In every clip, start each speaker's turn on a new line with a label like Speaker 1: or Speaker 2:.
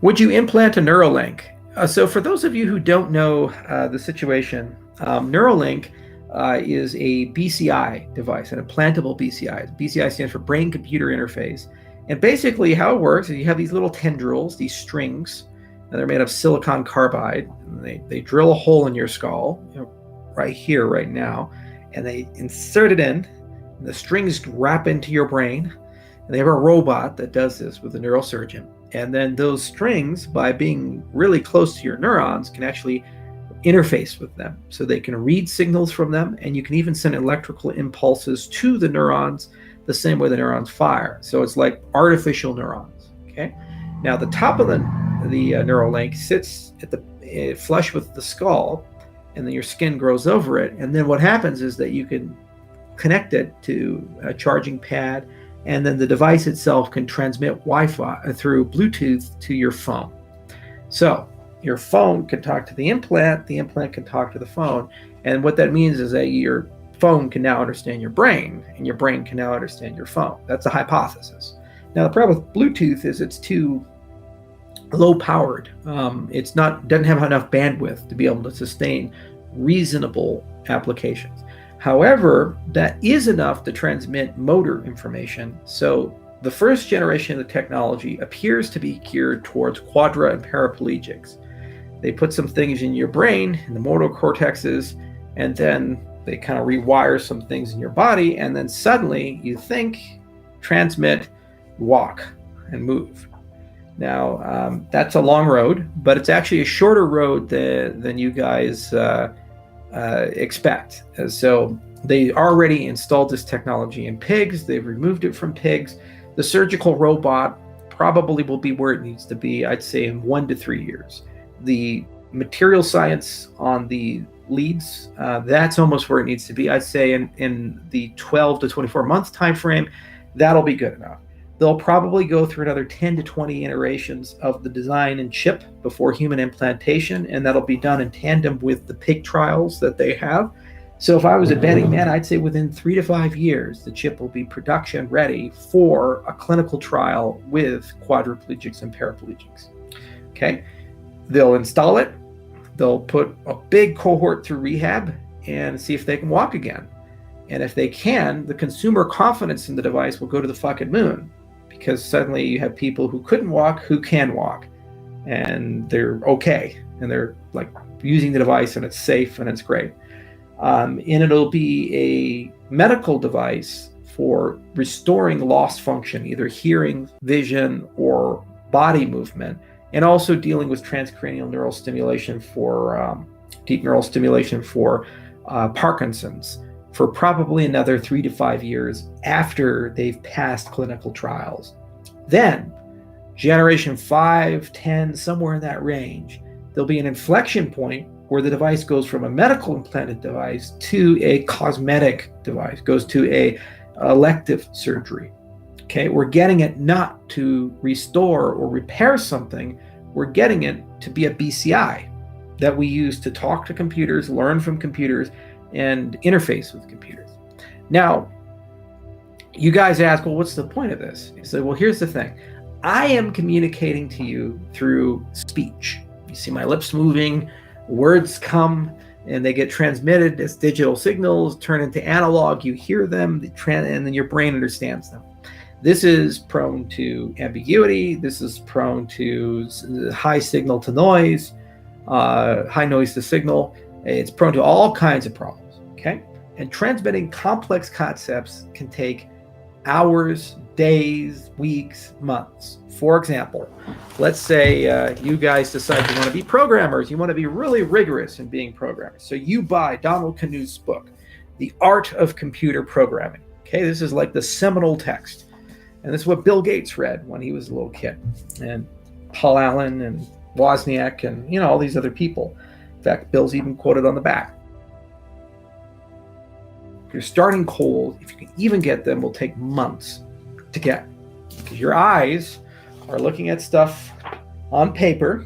Speaker 1: Would you implant a Neuralink? So for those of you who don't know the situation, Neuralink is a BCI device, an implantable BCI. BCI stands for brain-computer interface. And basically how it works is you have these little tendrils, these strings, and they're made of silicon carbide. And they drill a hole in your skull, right here, right now, and they insert it in, and the strings wrap into your brain. And they have a robot that does this with a neurosurgeon. And then those strings, by being really close to your neurons, can actually interface with them. So they can read signals from them, and you can even send electrical impulses to the neurons the same way the neurons fire. So it's like artificial neurons. Okay. Now the top of the Neuralink sits at the flush with the skull, and then your skin grows over it. And then what happens is that you can connect it to a charging pad, and then the device itself can transmit Wi-Fi through Bluetooth to your phone. So your phone can talk to the implant can talk to the phone. And what that means is that your phone can now understand your brain, and your brain can now understand your phone. That's a hypothesis. Now the problem with Bluetooth is it's too low powered. Doesn't have enough bandwidth to be able to sustain reasonable applications. However, that is enough to transmit motor information. So the first generation of the technology appears to be geared towards quadra and paraplegics. They put some things in your brain, in the motor cortexes, and then they kind of rewire some things in your body, and then suddenly you think, transmit, walk, and move. Now, that's a long road, but it's actually a shorter road than you guys expect. So they already installed this technology in pigs. They've removed it from pigs. The surgical robot probably will be where it needs to be, I'd say, in 1 to 3 years. The material science on the leads, that's almost where it needs to be. I'd say in the 12 to 24 month time frame, that'll be good enough. They'll probably go through another 10 to 20 iterations of the design and chip before human implantation, and that'll be done in tandem with the pig trials that they have. So if I was a betting man, I'd say within 3 to 5 years, the chip will be production ready for a clinical trial with quadriplegics and paraplegics. Okay, they'll install it. They'll put a big cohort through rehab and see if they can walk again. And if they can, the consumer confidence in the device will go to the fucking moon, because suddenly you have people who couldn't walk who can walk, and they're okay, and they're like using the device, and it's safe and it's great. And it'll be a medical device for restoring lost function, either hearing, vision, or body movement, and also dealing with transcranial neural stimulation for deep neural stimulation for Parkinson's, for probably another 3 to 5 years after they've passed clinical trials. Then, generation 5, 10, somewhere in that range, there'll be an inflection point where the device goes from a medical implanted device to a cosmetic device, goes to a elective surgery. Okay, we're getting it not to restore or repair something, we're getting it to be a BCI that we use to talk to computers, learn from computers, and interface with computers. Now, you guys ask, well, what's the point of this? You say, well, here's the thing. I am communicating to you through speech. You see my lips moving, words come, and they get transmitted as digital signals, turn into analog, you hear them, and then your brain understands them. This is prone to ambiguity. This is prone to high signal to noise, high noise to signal. It's prone to all kinds of problems, okay? And transmitting complex concepts can take hours, days, weeks, months. For example, let's say you guys decide you want to be programmers. You want to be really rigorous in being programmers. So you buy Donald Knuth's book, The Art of Computer Programming. Okay, this is like the seminal text. And this is what Bill Gates read when he was a little kid. And Paul Allen and Wozniak and, all these other people. In fact, Bill's even quoted on the back. If you're starting cold, if you can even get them, will take months to get. Because your eyes are looking at stuff on paper,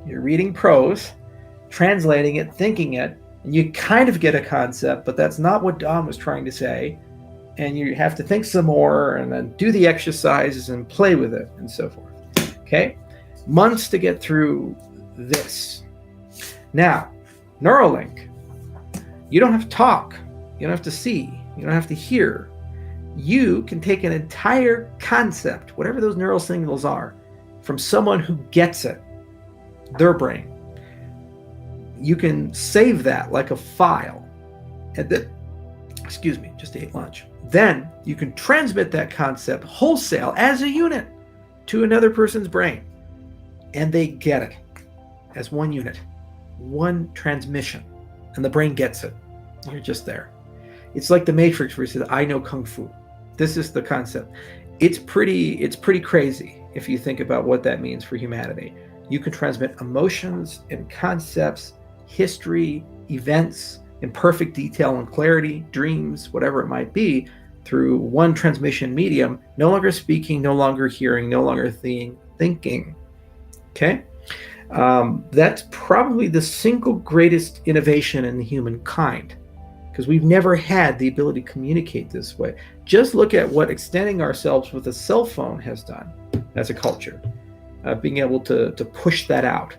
Speaker 1: you're reading prose, translating it, thinking it, and you kind of get a concept, but that's not what Don was trying to say. And you have to think some more and then do the exercises and play with it and so forth. Okay? Months to get through this. Now, Neuralink, you don't have to talk, you don't have to see, you don't have to hear. You can take an entire concept, whatever those neural signals are, from someone who gets it, their brain. You can save that like a file, and then, excuse me, just ate lunch. Then you can transmit that concept wholesale as a unit to another person's brain, and they get it as one unit, one transmission, and the brain gets it. You're just there. It's like the Matrix where he says, I know Kung Fu. This is the concept. It's pretty crazy if you think about what that means for humanity. You can transmit emotions and concepts, history, events in perfect detail and clarity, dreams, whatever it might be, through one transmission medium, no longer speaking, no longer hearing, no longer thinking. Okay? That's probably the single greatest innovation in humankind, because we've never had the ability to communicate this way. Just look at what extending ourselves with a cell phone has done as a culture, being able to push that out.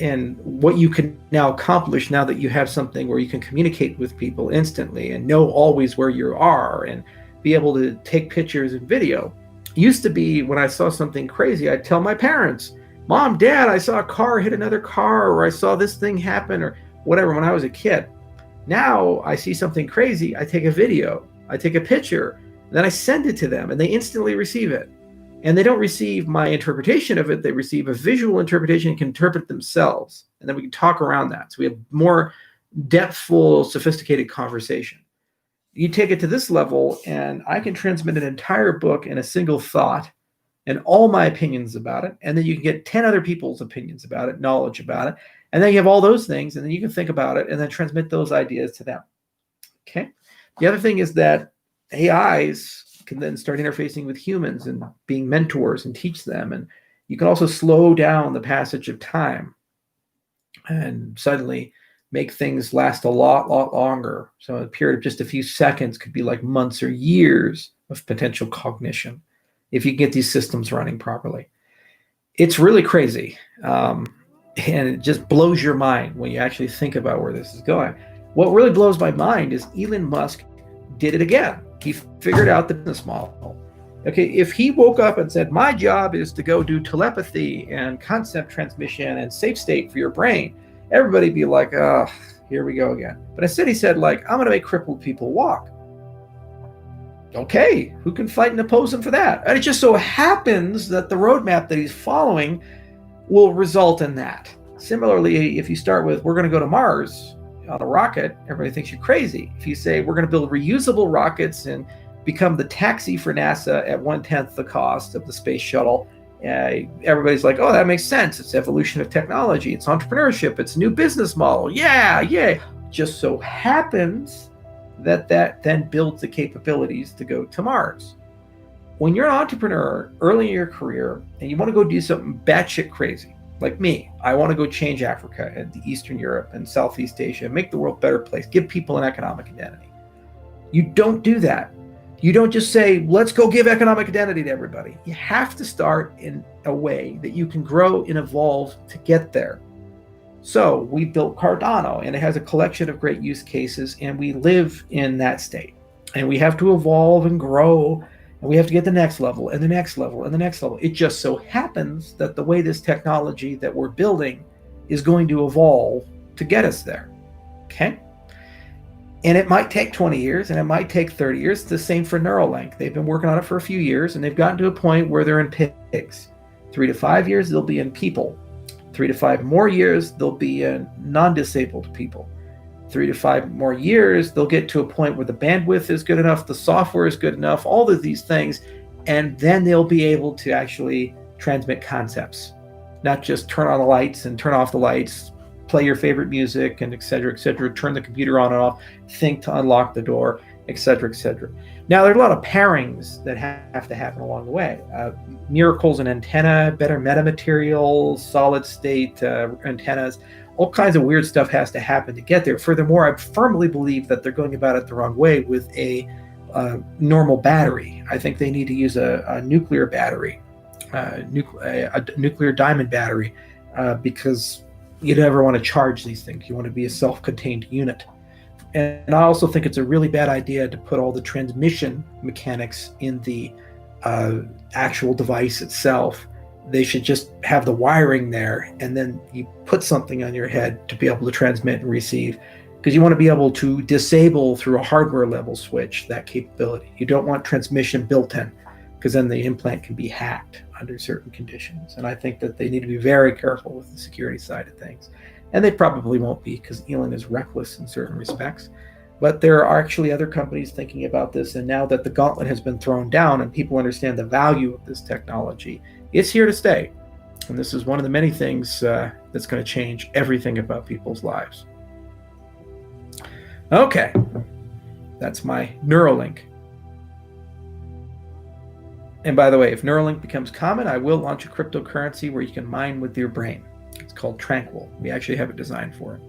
Speaker 1: And what you can now accomplish now that you have something where you can communicate with people instantly and know always where you are and be able to take pictures and video. Used to be when I saw something crazy, I'd tell my parents, Mom, Dad, I saw a car hit another car, or I saw this thing happen, or whatever, when I was a kid. Now I see something crazy, I take a video, I take a picture, then I send it to them and they instantly receive it. And they don't receive my interpretation of it, they receive a visual interpretation and can interpret themselves. And then we can talk around that. So we have more depthful, sophisticated conversation. You take it to this level and I can transmit an entire book in a single thought and all my opinions about it. And then you can get 10 other people's opinions about it, knowledge about it. And then you have all those things, and then you can think about it and then transmit those ideas to them. Okay. The other thing is that AIs can then start interfacing with humans and being mentors and teach them. And you can also slow down the passage of time and suddenly make things last a lot longer. So a period of just a few seconds could be like months or years of potential cognition if you get these systems running properly. It's really crazy. And it just blows your mind when you actually think about where this is going. What really blows my mind is Elon Musk did it again. He figured out the business model. Okay, if he woke up and said, my job is to go do telepathy and concept transmission and safe state for your brain, everybody'd be like, oh, here we go again. But instead he said, like, I'm going to make crippled people walk. Okay, who can fight and oppose him for that? And it just so happens that the roadmap that he's following will result in that. Similarly, if you start with, we're going to go to Mars on a rocket, everybody thinks you're crazy. If you say, we're going to build reusable rockets and become the taxi for NASA at 1/10 the cost of the space shuttle, everybody's like, oh, that makes sense. It's evolution of technology. It's entrepreneurship. It's a new business model. Yeah. Just so happens that then builds the capabilities to go to Mars. When you're an entrepreneur early in your career and you want to go do something batshit crazy, like me, I want to go change Africa and Eastern Europe and Southeast Asia, make the world a better place, give people an economic identity. You don't do that. You don't just say, let's go give economic identity to everybody. You have to start in a way that you can grow and evolve to get there. So we built Cardano, and it has a collection of great use cases, and we live in that state. And we have to evolve and grow, and we have to get the next level and the next level and the next level. It just so happens that the way this technology that we're building is going to evolve to get us there. Okay? And it might take 20 years, and it might take 30 years. It's the same for Neuralink. They've been working on it for a few years, and they've gotten to a point where they're in pigs. 3 to 5 years, they'll be in people. 3 to 5 more years, they'll be in non-disabled people. 3 to 5 more years, they'll get to a point where the bandwidth is good enough, the software is good enough, all of these things, and then they'll be able to actually transmit concepts, not just turn on the lights and turn off the lights, play your favorite music, and et cetera, turn the computer on and off, think to unlock the door, et cetera, et cetera. Now, there are a lot of pairings that have to happen along the way. Miracles in antenna, better metamaterials, solid state antennas, all kinds of weird stuff has to happen to get there. Furthermore, I firmly believe that they're going about it the wrong way with a normal battery. I think they need to use a nuclear battery a nuclear diamond battery, because you never want to charge these things. You want to be a self-contained unit. And I also think it's a really bad idea to put all the transmission mechanics in the actual device itself. They should just have the wiring there, and then you put something on your head to be able to transmit and receive, because you want to be able to disable through a hardware level switch that capability. You don't want transmission built in, because then the implant can be hacked under certain conditions. And I think that they need to be very careful with the security side of things. And they probably won't be, because Elon is reckless in certain respects. But there are actually other companies thinking about this, and now that the gauntlet has been thrown down and people understand the value of this technology, it's here to stay. And this is one of the many things that's going to change everything about people's lives. Okay, that's my Neuralink. And by the way, if Neuralink becomes common, I will launch a cryptocurrency where you can mine with your brain. It's called Tranquil. We actually have a design for it.